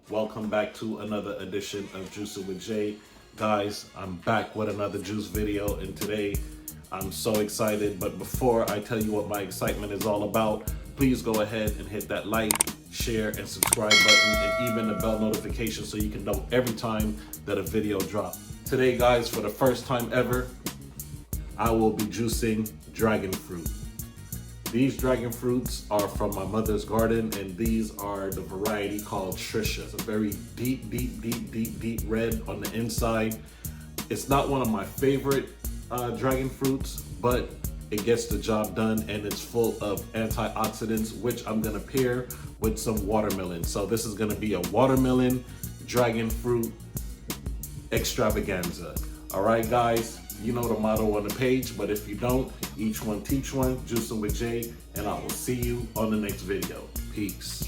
Welcome back to another edition of Juicing with Jay. Guys, I'm back with another juice video, and today I'm so excited. But before I tell you what my excitement is all about, please go ahead and hit that like, share, and subscribe button, and even the bell notification so you can know every time that a video drops. Today, guys, for the first time ever, I will be juicing dragon fruit. These dragon fruits are from my mother's garden, and these are the variety called Trisha. It's a very deep red on the inside. It's not one of my favorite dragon fruits, but it gets the job done, and it's full of antioxidants, which I'm gonna pair with some watermelon. So this is gonna be a watermelon dragon fruit extravaganza. All right, guys, you know the motto on the page, but if you don't, each one teach one. Juicing with Jay, and I will see you on the next video. Peace.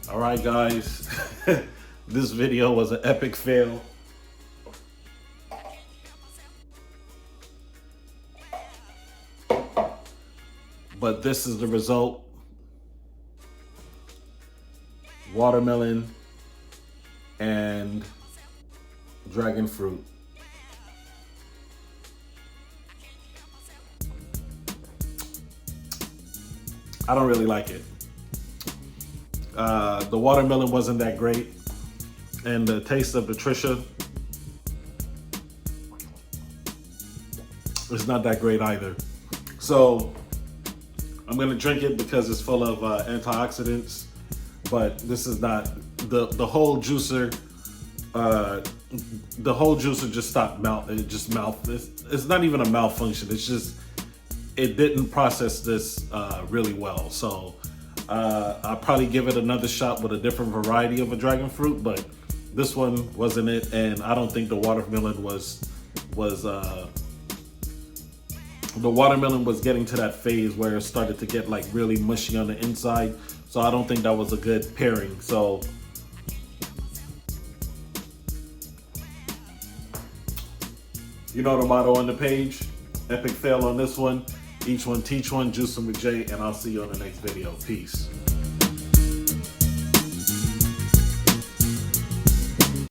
All right, guys, this video was an epic fail. But this is the result. Watermelon and dragon fruit. I don't really like it. The watermelon wasn't that great, and the taste of the Trisha it's not that great either. So I'm gonna drink it because it's full of antioxidants, but this is not the whole juicer. The whole juicer just stopped it's not even a malfunction. It's just it didn't process this really well. So I'll probably give it another shot with a different variety of a dragon fruit, but this one wasn't it, and I don't think the watermelon was getting to that phase where it started to get like really mushy on the inside. So I don't think that was a good pairing. So you know the motto on the page, epic fail on this one, each one teach one, juicing with Jay, and I'll see you on the next video. Peace.